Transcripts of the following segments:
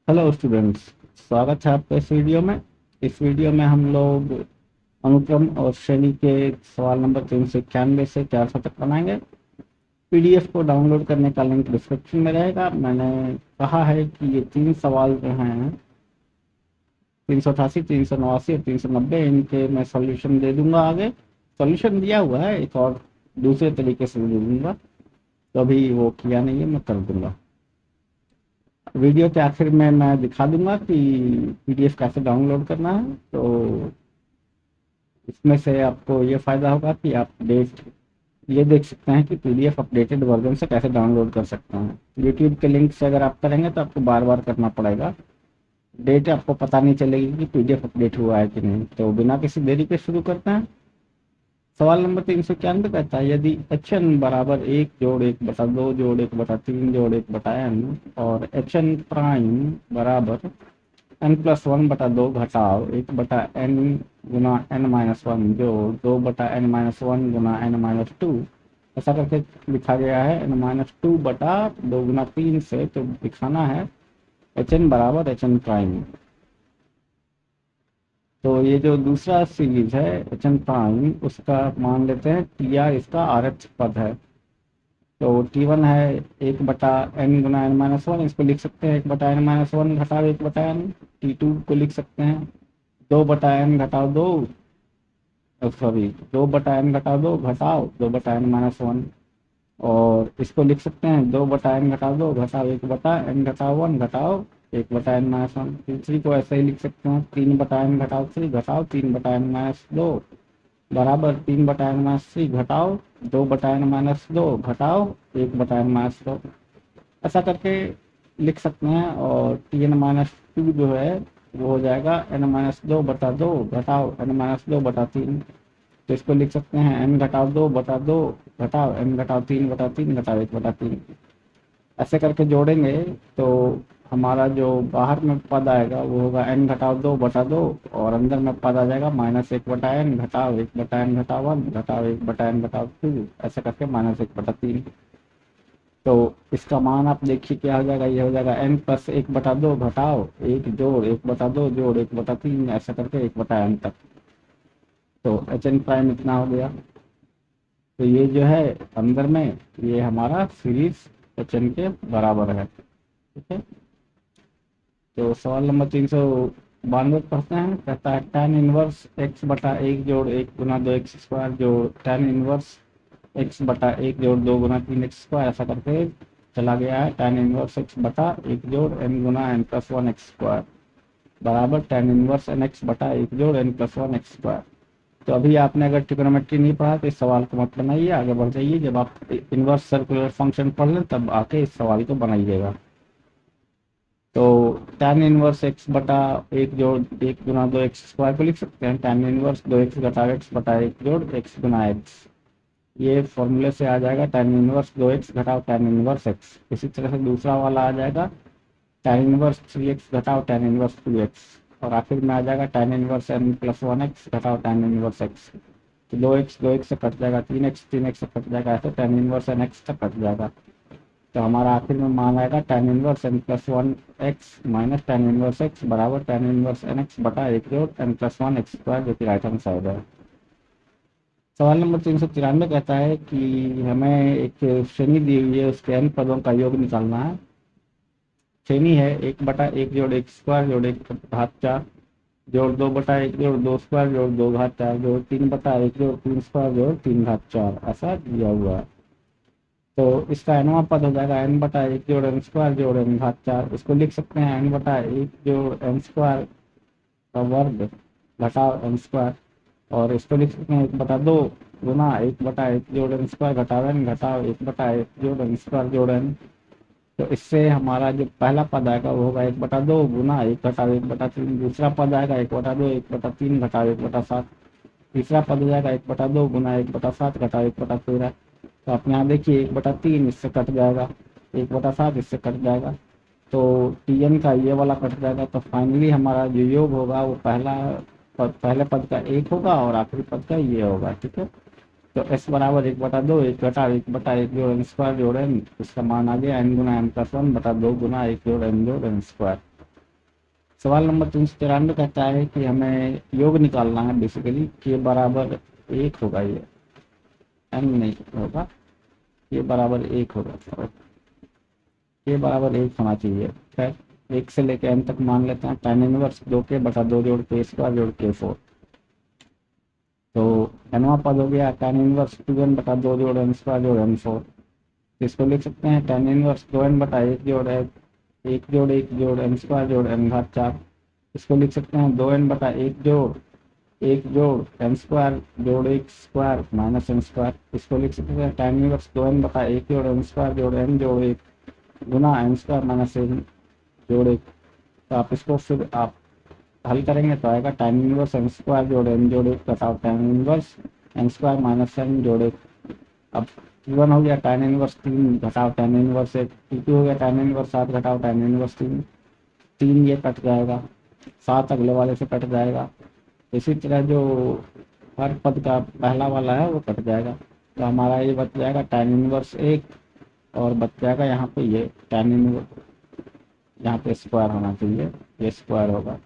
Hello students, स्वागत है आपका इस वीडियो में। इस वीडियो में हम लोग अनुक्रम और श्रेणी के सवाल नंबर 391 से 400 तक बनाएंगे। पीडीएफ को डाउनलोड करने का लिंक डिस्क्रिप्शन में रहेगा। मैंने कहा है कि ये 3 सवाल जो हैं 388, 389 और 390, इनके मैं सॉल्यूशन दे दूंगा। आगे सॉल्यूशन दिया हुआ है, एक और दूसरे तरीके से दे दूंगा, तो अभी वो किया नहीं है, मैं कर दूंगा। वीडियो के आखिर में मैं दिखा दूंगा कि पीडीएफ कैसे डाउनलोड करना है। तो इसमें से आपको ये फ़ायदा होगा कि आप डेट ये देख सकते हैं कि पीडीएफ अपडेटेड वर्जन से कैसे डाउनलोड कर सकते हैं। यूट्यूब के लिंक से अगर आप करेंगे तो आपको बार बार करना पड़ेगा। डेट आपको पता नहीं चलेगी कि पीडीएफ अपडेट हुआ है कि नहीं। तो बिना किसी देरी के शुरू करते हैं। सवाल नंबर 391 कहता है, यदि एच एन बराबर 1+1/2 जोड़ 1/3 जोड़ 1/n और एच एन प्राइम बराबर n+1/2 घटाव 1/n गुना n-1 जोड़ 2/n-1 गुना n-2, ऐसा करके लिखा गया है। n-2/2 गुना 3 से तो दिखाना है एच एन बराबर एच एन प्राइम। तो ये जो दूसरा सीरीज है एच एन प्राइम, उसका मान लेते हैं टी आर, इसका आर एच पद है। तो टी वन है 1/n गुना n-1, इसको लिख सकते हैं 1/n-1 घटाव 1/n। टी टू को लिख सकते हैं 2/n घटाव 2, सॉरी 2/n घटाव 2 घटाव 2/n-1, और इसको लिख सकते हैं 2/n घटाव 2 घटाव 1/n घटाव 1 घटाव 1/n-1। तीसरी को ऐसे ही लिख सकते हैं 3/n घटाव 3 घटाव 3/n-2 बराबर 3/n-3 घटाव 2/n-2 घटाव 1/n-2, ऐसा करके लिख सकते हैं। और Tn-2 जो है वो हो जाएगा n-2/2 घटाव n-2/3। तो इसको लिख सकते हैं n घटाव 2/2 घटाव n घटाव 3/3 घटाव 1/3। ऐसे करके जोड़ेंगे तो हमारा जो बाहर में पद आएगा वो होगा n घटाव 2/2 और अंदर में पद आ जाएगा -1/n घटाव 1/n घटाव 1 घटाव 1/n घटाव 2, ऐसे करके -1/3। तो इसका मान आप देखिए क्या हो जाएगा। ये हो जाएगा n+1/2 घटाव 1 जोड़ 1/2 जोड़ 1/3, ऐसा करके 1/n तक। तो एच एन प्राइम इतना हो गया। तो ये जो है अंदर में ये हमारा सीरीज एच एन के बराबर है। ठीक है, तो सवाल नंबर 392 पढ़ते हैं। कहता है tan इनवर्स x/1 जोड़ 1 गुना 2x² जोड़ tan इनवर्स x/1 जोड़ 2 गुना 3x², ऐसा करके चला गया है। tan इनवर्स x/1 जोड़ n गुना n+1x² बराबर tan इनवर्स nx/1 जोड़ n+1x²। तो अभी आपने अगर ट्रिग्नोमेट्री नहीं पढ़ा तो इस सवाल को मत बनाइए, आगे बढ़ जाइए। जब आप इनवर्स सर्कुलर फंक्शन पढ़ लें तब आके इस सवाल को बनाइएगा। तो tan इनवर्स x/1 जोड़ 1 गुना 2x² को लिख सकते हैं tan इनवर्स 2x घटाव x/1 जोड़ x गुना x। ये फॉर्मूले से आ जाएगा tan इनवर्स 2x घटाव tan इनवर्स x। इसी तरह से दूसरा वाला आ जाएगा tan इनवर्स 3x घटाव tan इनवर्स 2x, और आखिर में आ जाएगा tan इनवर्स n+1x घटाव tan इनवर्स x। तो 2x से कट जाएगा, 3x से कट जाएगा, ऐसे tan इनवर्स nx तक कट जाएगा। तो हमारा आखिर में मान आएगा tan inverse n+1x minus tan inverse x बराबर tan इनवर्स nx/1 जोड़ n+1x², जो कि राइट हैंड साइड है। सवाल नंबर 393 कहता है कि हमें एक श्रेणी दी हुई है, उसके n पदों का योग निकालना है। श्रेणी है 1/1 जोड़ 1² जोड़ 1/4 जोड़ 2/1 जोड़ 2² जोड़ 2/4 जोड़ 3/1 जोड़ 3² जोड़ 3/4, ऐसा दिया हुआ है। तो इसका nवां पद हो जाएगा n/1 जोड़ n² जोड़ n/4। इसको लिख सकते हैं n/1 जोड़ n² का वर्ग घटाव n², और इसको लिख सकते हैं 1/2 गुना 1/1 जोड़ n² घटाव n घटाव 1/1 जोड़ n² जोड़ n। तो इससे हमारा जो पहला पद आएगा वो होगा 1/2 गुना 1 घटाव 1/3। दूसरा पद आएगा 1/2 1/3 घटाव 1/7। तीसरा पद हो जाएगा 1/2 गुना 1/7 घटाव 1/13। तो आप यहाँ देखिए 1/3 इससे कट जाएगा, 1/7 इससे कट जाएगा, तो Tn का ये वाला कट जाएगा। तो फाइनली हमारा जो योग होगा वो पहले पद का 1 होगा और आखिरी पद का ये होगा। ठीक है, तो s बराबर 1/2 1 घटाव 1/1 जोड़ n² जोड़ n, इसका मान आ गया n गुना n+1/2 गुना 1 जोड़ n जोड़ n²। सवाल नंबर 393 कहता है कि हमें योग निकालना है बेसिकली, के बराबर 1 होगा, ये n नहीं होगा, के बराबर 1 होगा, और के बराबर 1 होना चाहिए। खैर 1 से लेकर n तक मान लेते हैं। tan इनवर्स 2k बटा 2 जोड़ के स्क्वायर जोड़ के 4, तो nवां पद हो गया tan इनवर्स 2n बटा 2 जोड़ n स्क्वायर जोड़ n4। इसको लिख सकते हैं tan इनवर्स 2n बटा 1 जोड़ 1 जोड़ 1 जोड़ n स्क्वायर जोड़ n घात 4। इसको लिख सकते हैं 2n बटा 1 जोड़ 1 जोड़ n स्क्वायर जोड़ 1 स्क्वायर माइनस n स्क्वायर। इसको लिख सकते हैं tan इनवर्स 2n बटा 1 जोड़ n स्क्वायर जोड़ n जोड़ 1 गुना n स्क्वायर माइनस n जोड़ 1। तो आप इसको फिर आप हल करेंगे तो आएगा tan इनवर्स n स्क्वायर जोड़ n जोड़ 1 घटाओ tan inverse n square minus n जोड़ 1। अब T1 हो गया tan इनवर्स 3 घटाओ tan इनवर्स 1, T2 हो गया tan इनवर्स 7 घटाओ tan इनवर्स 3, 3 ये कट जाएगा, 7 अगले वाले से कट जाएगा। इसी तरह जो हर पद का पहला वाला है वो कट जाएगा, तो हमारा ये बच जाएगा tan इनवर्स 1 और बच जाएगा यहाँ पे ये tan इनवर्स, यहाँ पे स्क्वायर होना चाहिए, ये स्क्वायर होगा।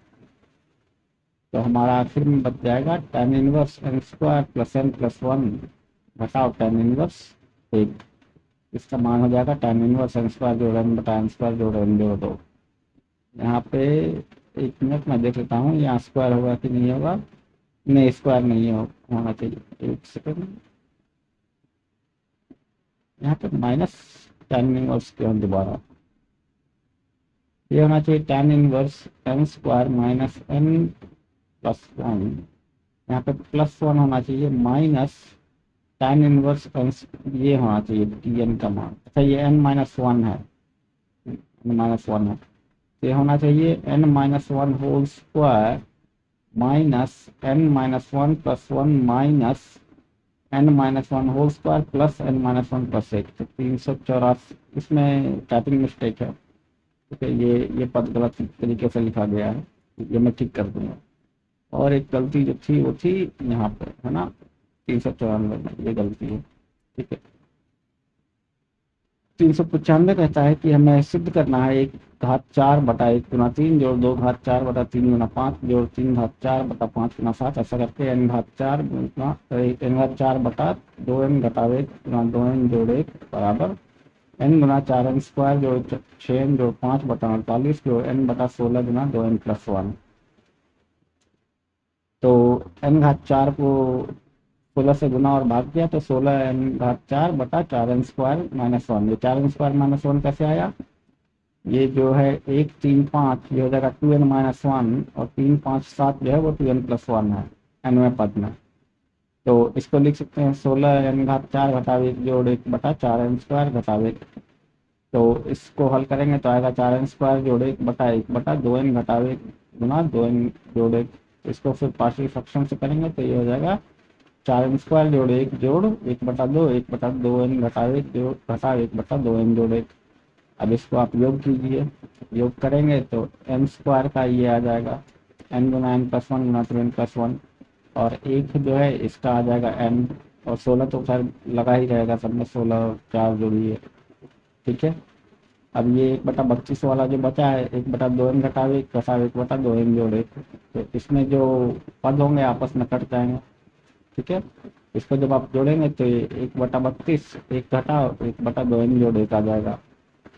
तो हमारा आखिर में बच जाएगा tan inverse n square plus n plus 1 घटाओ tan इनवर्स 1। इसका मान हो जाएगा tan इनवर्स n स्क्वायर जोड़ n बटा n स्क्वायर जोड़ n जोड़ 2। यहाँ पे 1 मिनट में देख लेता हूँ यहाँ स्क्वायर होगा कि नहीं होगा। नहीं, स्क्वायर नहीं होना चाहिए। 1 सेकेंड, यहाँ पे माइनस tan इनवर्स क्यों दोबारा, ये होना चाहिए tan inverse n square minus n plus 1, यहाँ पे प्लस 1 होना चाहिए माइनस tan इनवर्स ये होना चाहिए tn का मान। अच्छा ये n माइनस 1 है, n माइनस 1 है, तो ये होना चाहिए n minus 1 whole square minus n minus 1 plus 1 minus n minus 1 whole square plus n minus 1 plus 1। तो 384, इसमें टाइपिंग मिस्टेक है, ठीक है, ये पद गलत तरीके से लिखा गया है, ये मैं ठीक कर दूंगा। और एक गलती जो थी वो थी यहाँ पे, है ना, 394 में ये गलती है, ठीक है। 395 कहता है कि हमें सिद्ध करना है 1 घात 4 बटा 1 गुना 3 जोड़ 2 घात 4 बटा 3 गुना 5 जोड़ 3 घात 4 बटा 5 गुना 7, ऐसा करके n घात 4 गुना n घात 4 बटा 2n घटा 1 गुना 2n जोड़ 1 बराबर n गुना 4n स्क्वायर जोड़ 6n जोड़ 5 बटा 48 जोड़ n बटा 16 गुना 2n प्लस 1। तो n घात 4 को 16 से गुना और भाग दिया तो 16 n घात 4 बटा 4n स्क्वायर माइनस 1। ये 4n स्क्वायर माइनस 1 कैसे आया, ये जो है 1 3 5 ये हो जाएगा 2n माइनस 1 और 3 5 7 जो है वो 2n प्लस 1 है nवें पद में। तो इसको लिख सकते हैं 16 n घात 4 घटा 1 जोड़ 1 बटा 4n स्क्वायर घटा 1। तो इसको हल करेंगे तो आएगा 4n स्क्वायर जोड़ 1 बटा 1 बटा 2n घटा 1 गुना 2n जोड़ 1। इसको फिर पार्शियल फ्रैक्शन से करेंगे तो ये हो जाएगा 4n स्क्वायर जोड़ 1 जोड़ 1 बटा 2 1 बटा 2n घटा 1 जोड़ घटा 1 बटा 2n जोड़ 1। अब इसको आप योग कीजिए, योग करेंगे तो n स्क्वायर का ये आ जाएगा n गुना n प्लस 1 गुना 2n प्लस 1, और 1 जो है इसका आ जाएगा n, और 16 तो खैर लगा ही रहेगा सब में, 16 और 4 जोड़िए, ठीक है। अब ये 1/32 वाला जो बचा है 1 बटा 2n घटा 1 घटा 1 बटा 2n जोड़ 1, तो इसमें जो पद होंगे आपस में कट जाएंगे, ठीक है। इसको जब आप जोड़ेंगे तो ये 1/32 1 घटाओ 1 बटा 2n जोड़ 1 आ जाएगा।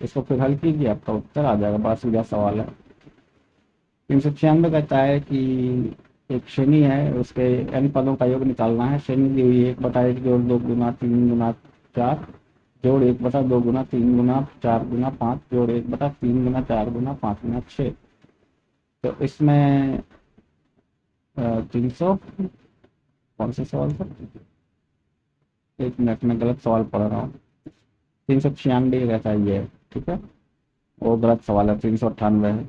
इसको फिर हल कीजिए, आपका उत्तर आ जाएगा, बड़ा सीधा सवाल है। 396 कहता है कि एक श्रेणी है, उसके n पदों का योग निकालना है। श्रेणी दी हुई है 1/1 जोड़ 2 गुना 3 गुना 4 जोड़ 1 बटा 2 गुना 3 गुना 4 गुना 5 जोड़ 1 बटा 3 गुना 4 गुना 5 गुना 6। तो इसमें 300 कौन सा सवाल था, 1 मिनट में गलत सवाल पढ़ रहा हूँ। 396 रहता है ये, ठीक है, वो गलत सवाल है, 398 है।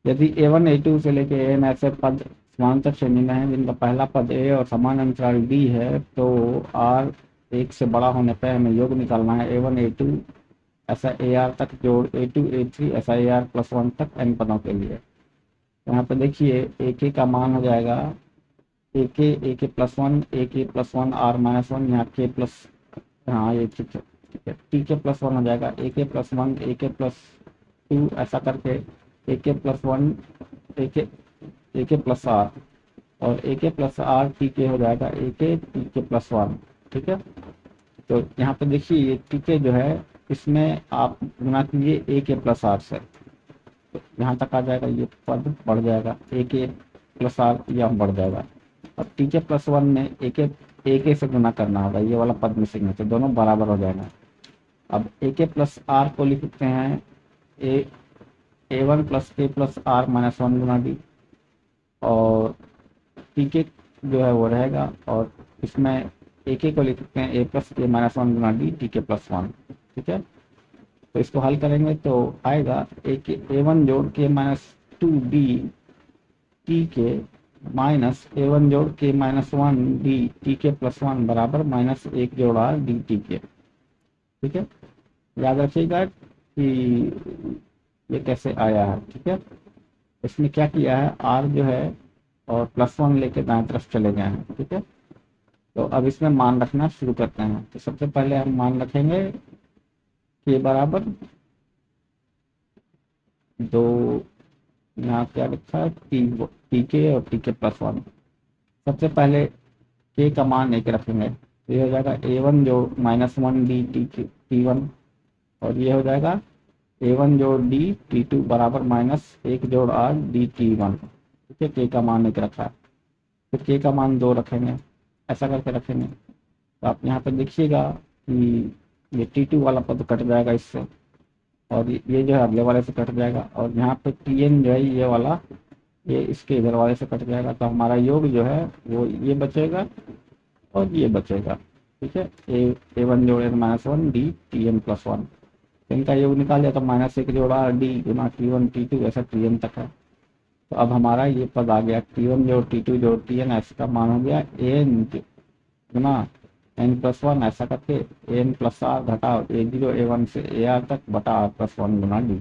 यदि a1 a2 से लेके an ऐसे पद समांतर श्रेणी में है जिनका पहला पद a और समान अंतराल d है, तो r 1 से बड़ा होने पर हमें योग निकालना है a1 a2 ऐसा ar तक जोड़ a2 a3 ऐसा ar प्लस 1 तक n पदों के लिए। यहाँ पे देखिए ak का मान हो जाएगा ak plus 1 ak plus 1 r minus 1, यहाँ k प्लस, हाँ ये ठीक है, tk प्लस 1 हो जाएगा ak प्लस 1 ak प्लस 2 ऐसा करके ए के प्लस वन ए के प्लस आर, और ए के प्लस आर टी के हो जाएगा ए के टी के प्लस वन। ठीक है, तो यहाँ पे देखिए ये टी के जो है इसमें आप गुना कीजिए ए के प्लस आर से, तो यहाँ तक आ जाएगा, ये पद बढ़ जाएगा, ए के प्लस आर यह बढ़ जाएगा। अब टी के प्लस वन में ए के से गुना करना होगा, ये वाला पद मिसिंग है, तो दोनों बराबर हो जाएगा। अब ए के प्लस आर को लिख सकते हैं A one plus K plus R minus one गुना डी, और टी के जो है वो रहेगा, और इसमें ए के को लिख सकते हैं ए प्लस के माइनस वन गुना डी टी के प्लस वन। ठीक है, तो इसको हल करेंगे तो आएगा ए वन जोड़ के माइनस टू डी टी के माइनस ए वन जोड़ के माइनस वन डी टी के प्लस वन बराबर माइनस एक जोड़ आर डी टी के। ठीक है, याद रखिएगा कि ये कैसे आया है। ठीक है, इसमें क्या किया है, आर जो है और प्लस वन लेके दाएं तरफ चले गए हैं। ठीक है, तो अब इसमें मान रखना शुरू करते हैं। तो सबसे पहले हम मान रखेंगे के बराबर दो, यहाँ क्या लिखा है टी के और टी के प्लस वन। सबसे पहले के का मान एक रखेंगे, तो ये हो जाएगा ए वन जो minus one D T one, और ये हो जाएगा ए वन जोड़ डी टी टू बराबर माइनस एक जोड़ आर डी टी वन। ठीक है, के का मान एक रखा है, फिर के का मान दो रखेंगे, ऐसा करके रखेंगे। तो आप यहाँ पे देखिएगा कि ये टी टू वाला पद कट जाएगा इससे, और ये जो है अगले वाले से कट जाएगा, और यहाँ पे टी एन जो है ये वाला ये इसके इधर वाले से कट जाएगा, तो हमारा योग जो है वो ये बचेगा और ये बचेगा। ठीक है, ए वन जोड़ N minus one D T N plus one, इनका योग निकाल दिया तो माइनस एक जोड़ा डी गुना टी वन टी टू ऐसा टी एन तक है। तो अब हमारा ये पद आ गया टी वन जोड़ टी टू जोड़ टी एन, ऐसा का मान हो गया एन गुना एन प्लस वन, ऐसा करके एन प्लस आर घटाओ ए जीरो ए वन से ए आर तक बटा आर प्लस वन गुना डी।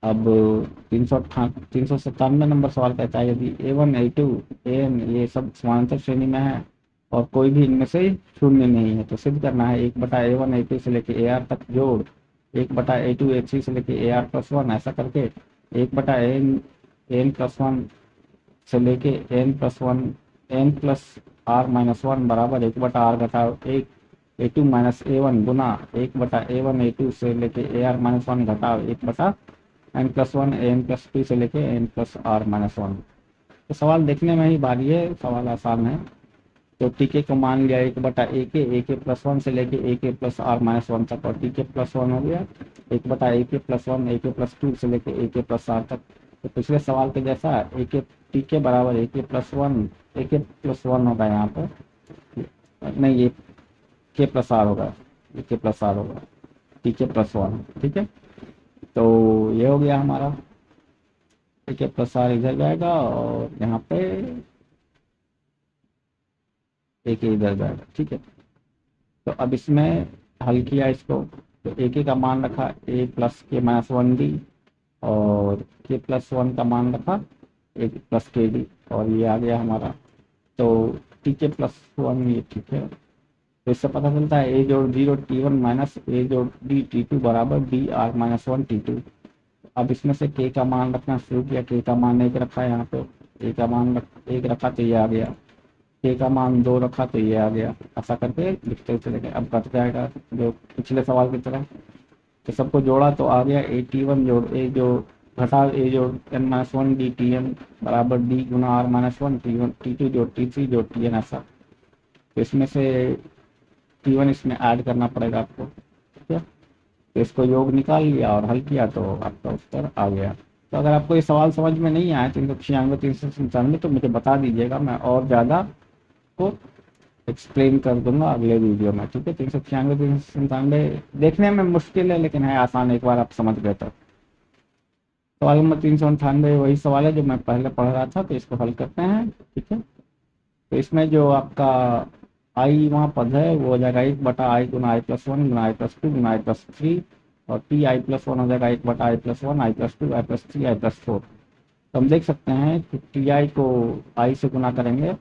अब 397 नंबर सवाल कहता है यदि A one A two N ये सब समानांतर श्रेणी में है और कोई भी इनमें से शून्य नहीं है, तो सिद्ध करना है एक बटा ए वन ए टू से लेके ए आर तक जोड़ एक बटा ए टू ए थ्री से लेके ए आर प्लस वन, ऐसा करके एक बटा एन प्लस वन से लेके N plus one N plus R minus one बराबर एक बटा आर घटाओ एक A two minus A one गुना एक बटा ए वन ए टू से लेके ए आर माइनस वन घटाओ एक बटा N plus one N plus two से लेके N plus R minus one. तो सवाल देखने में ही भारी है, सवाल आसान है। तो टी के को मान लिया एक बटा ए के प्लस वन से लेके ए के प्लस आर माइनस वन तक, और टी के प्लस वन हो गया एक बटा ए के प्लस वन ए के प्लस टू से लेके ए के प्लस आर तक। तो पिछले सवाल के जैसा ए के टी के बराबर ए के प्लस वन होगा, यहाँ पर नहीं ये के प्लस आर होगा, ए के प्लस आर होगा टी के प्लस वन। ठीक है, तो ये हो गया हमारा ए के प्लस आर इधर जाएगा और यहाँ पे ए के इधर जाएगा। ठीक है, तो अब इसमें हल किया इसको, तो ए के का मान रखा ए प्लस के माइनस वन डी और के प्लस वन का मान रखा ए प्लस के डी, और ये आ गया हमारा तो टी के प्लस वन ये। ठीक है, तो इससे पता चलता है ए जोड़ zero T one minus A जोड़ डी टी टू बराबर D R minus one T two. अब इसमें से के का मान रखना शुरू किया, के का मान एक रखा है, यहाँ पे ए का मान एक रखा तो ये आ गया, के का मान दो रखा तो ये आ गया, ऐसा करके लिखते चले गए। अब कट जाएगा जो पिछले सवाल की तरह, तो सबको जोड़ा तो आ गया ए टी वन जोड़ ए जो घटा ए जोड़ N minus one D T N बराबर डी गुना R minus one T one T two जोड़ टी थ्री जोड़ टी एन, ऐसा। तो इसमें से टी वन इसमें ऐड करना पड़ेगा आपको। ठीक है, तो इसको योग निकाल लिया और हल किया तो आपका उत्तर आ गया। तो अगर आपको ये सवाल समझ में नहीं आया 396 397 तो मुझे बता दीजिएगा, मैं और ज़्यादा को एक्सप्लेन कर दूंगा अगले वीडियो में। ठीक है, 396 397 देखने में मुश्किल है लेकिन है आसान, एक बार आप समझ गए तो। सवाल नंबर 398 वही सवाल है जो मैं पहले पढ़ रहा था, तो इसको हल करते हैं। ठीक है, तो इसमें जो आपका आई वहाँ पद है वो हो जाएगा एक बटा आई गुना आई प्लस वन गुना आई प्लस टू गुना आई प्लस थ्री, और टी आई प्लस वन हो जाएगा एक बटा आई प्लस वन आई प्लस टू आई प्लस थ्री आई प्लस फोर। तो हम देख सकते हैं कि टी आई को आई से गुना करेंगे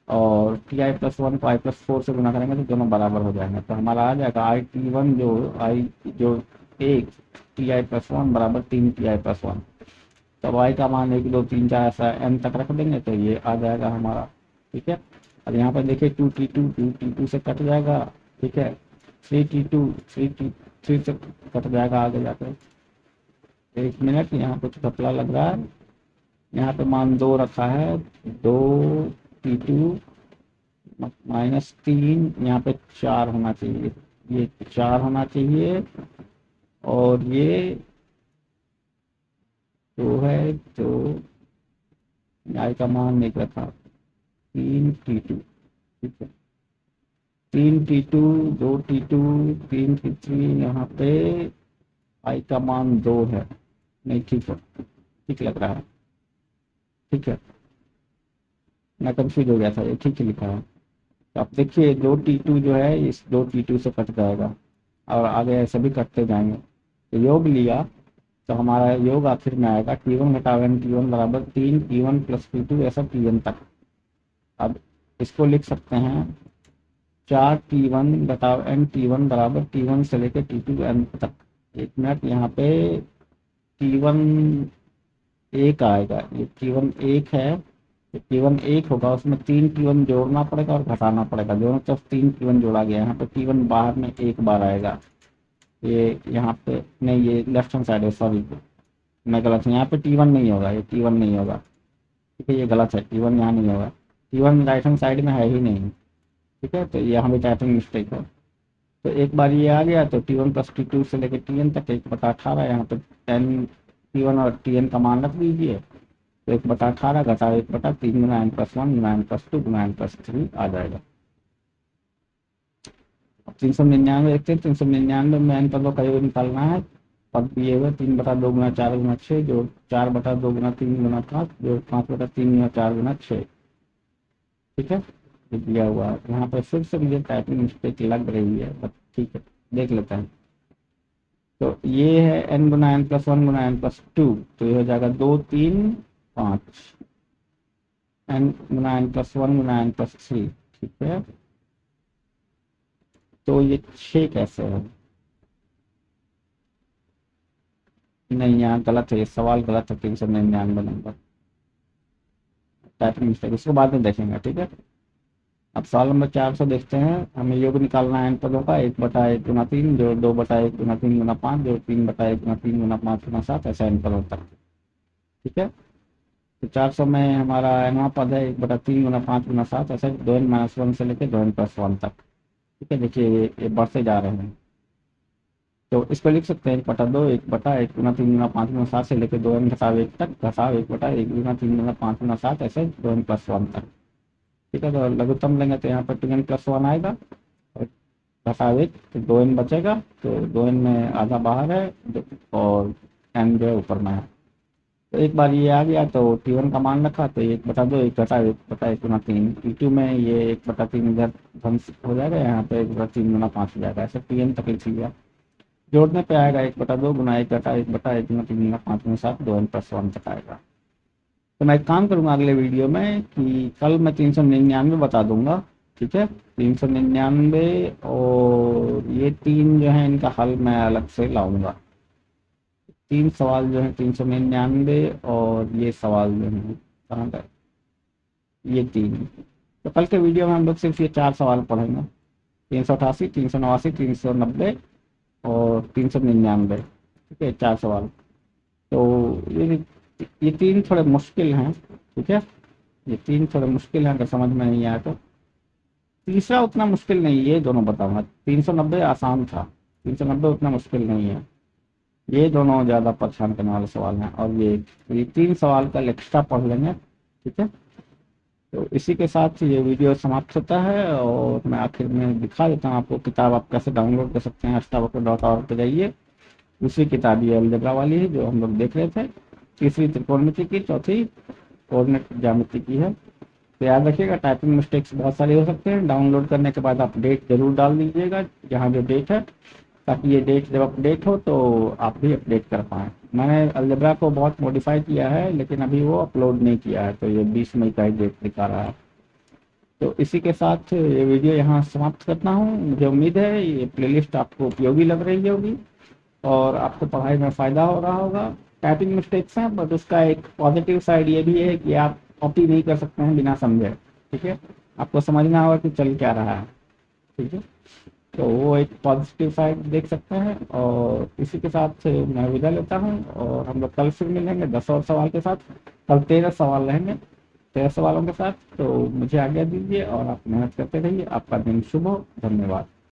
और टी आई प्लस वन को आई प्लस फोर से गुना करेंगे तो दोनों बराबर हो जाएंगे। तो हमारा आ जाएगा आई टी वन जो आई जो एक ti+1 बराबर 3ti+1। तो y का मान 1 2 3 4 ऐसा n तक रख देंगे तो ये आ जाएगा हमारा। ठीक है, अब यहाँ पर देखिए 2t2 से कट जाएगा। ठीक है, 3 से कट जाएगा आगे जाकर। 1 मिनट, यहाँ कुछ घपला लग रहा है। यहाँ पे मान 2 रखा है, 2t2 -3, यहाँ पे 4 होना चाहिए, ये 4 होना चाहिए, और ये 2 है तो आई का मान नहीं रखा, 3t2। ठीक है, 3t2 2t2 3t3, यहाँ पे आई का मान 2 है। नहीं, ठीक है, ठीक लग रहा है। ठीक है, मैं कंफ्यूज हो गया था, ये ठीक लिखा है। तो आप देखिए 2t2 जो है इस 2t2 से कट जाएगा और आगे ऐसे भी कटते जाएंगे। तो योग लिया तो हमारा योग आखिर में आएगा t1 घटाव n t1 बराबर 3 t1 + t2 ऐसा tn तक। अब इसको लिख सकते हैं 4 t1 घटाव n t1 बराबर t1 से लेकर t2 n तक। 1 मिनट, यहाँ पे t1 1 आएगा, ये t1 1 है, t1 1 होगा, उसमें 3 t1 जोड़ना पड़ेगा और घटाना पड़ेगा, दोनों तरफ 3 t1 जोड़ा गया। यहाँ पे t1 बाहर में 1 बार आएगा, ये यहाँ पे नहीं, ये लेफ्ट हैंड साइड है, सॉरी मैं गलत हूँ, यहाँ पे t1 नहीं होगा, ये t1 नहीं होगा। ठीक है, ये गलत है, t1 यहाँ नहीं होगा, t1 राइट हैंड साइड में है ही नहीं। ठीक है, तो ये हमें टाइपिंग मिस्टेक है। तो एक बार ये आ गया तो t1 + t2 से लेकर tn तक 1/18, यहाँ पे t1 और tn का मान रख दीजिए, तो 1/18 घटाओ 1/3 गुना n+1 गुना n+2 गुना n+3 आ जाएगा। अब 399 देखते हैं, 399 में n पदों का योग निकालना है। पद दिए हुए 3/2 गुना 4 गुना 6 जो 4/2 गुना 3 गुना 5 जो 5/3 गुना 4 गुना 6। ठीक है, दिया हुआ है। यहाँ पर फिर से मुझे टाइपिंग मिस्टेक लग रही है, बट ठीक है, देख लेते हैं। तो ये है n गुना n+1 गुना n+2, तो ये हो जाएगा 2 3 5, n गुना n+1 गुना n+3। ठीक है, तो ये 6 कैसे है? नहीं, यहाँ गलत है, ये सवाल गलत है, 399 नंबर टाइपिंग मिस्टेक, इसको बाद में देखेंगे। ठीक है, अब सवाल नंबर 400 देखते हैं। हमें योग निकालना है n पदों का, 1/1 गुना 3 जो 2/1 गुना 3 गुना 5 जो 3/1 गुना 3 गुना 5 गुना 7 ऐसा n पदों तक। ठीक है, तो 400 में हमारा nवां पद है 1/3 गुना 5 गुना 7 ऐसे 2n-1 से लेकर 2n+1 तक। ठीक है, देखिए ये बढ़ते जा रहे हैं, तो इसको लिख सकते हैं 1/2 1/1 गुना 3 गुना 5 गुना 7 से लेकर 2n घटाव 1 तक घटाव 1/1 गुना 3 गुना 5 गुना 7 ऐसे 2n+1 तक। ठीक है, तो लघुत्तम लेंगे तो यहाँ पर 2n+1 आएगा और घटाव 1 तो 2n बचेगा, तो 2n में आधा बाहर है और n जो है ऊपर में है। तो एक बार ये आ गया तो t1 का मान रखा तो 1/2 1 घटाव 1/1 गुना 3, t2 में ये 1/3 इधर ध्वंस हो जाएगा, यहाँ पे 1/3 गुना 5 हो जाएगा, ऐसे tn तक लिख लिया। जोड़ने पे आएगा 1/2 गुना 1 घटाव 1/1 गुना 3 गुना 5 गुना 7 2n+1 तक आएगा। तो मैं एक काम करूंगा अगले वीडियो में कि कल मैं 399 बता दूंगा। ठीक है, 399 और ये 3 जो है इनका हल मैं अलग से लाऊंगा। 3 सवाल जो है 399 और ये सवाल जो है कहाँ का, ये 3। तो कल के वीडियो में हम लोग सिर्फ ये 4 सवाल पढ़ेंगे, 388 389 390 और 399। ठीक है, 4 सवाल। तो ये 3 थोड़े मुश्किल हैं। ठीक है, ये 3 थोड़े मुश्किल हैं, अगर समझ में नहीं आया तो तीसरा उतना मुश्किल नहीं है, ये दोनों बताऊंगा। 390 आसान था, 390 उतना मुश्किल नहीं है, ये दोनों ज़्यादा परेशान करने वाले सवाल हैं। और ये 3 सवाल कल एक्स्ट्रा पढ़ लेंगे। ठीक है, तो इसी के साथ ये वीडियो समाप्त होता है और मैं आखिर में दिखा देता हूँ आपको किताब आप कैसे डाउनलोड कर सकते हैं। अष्टावक्र.org पे जाइए, दूसरी किताब ये अलजेब्रा वाली है जो हम लोग देख रहे थे, तीसरी त्रिकोणमिति की, चौथी कोऑर्डिनेट ज्यामिति की है। तो याद रखिएगा टाइपिंग मिस्टेक्स बहुत सारे हो सकते हैं। डाउनलोड करने के बाद आप डेट जरूर डाल दीजिएगा जहाँ जो डेट है, ताकि ये डेट जब अपडेट हो तो आप भी अपडेट कर पाएँ। मैंने अलजेब्रा को बहुत मॉडिफाई किया है लेकिन अभी वो अपलोड नहीं किया है, तो ये 20 मई का ही डेट दिखा रहा है। तो इसी के साथ ये वीडियो यहाँ समाप्त करता हूँ। मुझे उम्मीद है ये प्लेलिस्ट आपको उपयोगी लग रही होगी और आपको पढ़ाई में फ़ायदा हो रहा होगा। टाइपिंग मिस्टेक्स हैं, बट उसका एक पॉजिटिव साइड ये भी है कि आप कॉपी नहीं कर सकते हैं बिना समझे, ठीक है? आपको समझना होगा कि चल क्या रहा है, ठीक है? तो वो एक पॉजिटिव साइड देख सकते हैं। और इसी के साथ मैं विदा लेता हूँ और हम लोग कल फिर मिलेंगे 10 और सवाल के साथ। कल 13 सवाल रहेंगे, 13 सवालों के साथ। तो मुझे आज्ञा दीजिए और आप मेहनत करते रहिए। आपका दिन शुभ हो। धन्यवाद।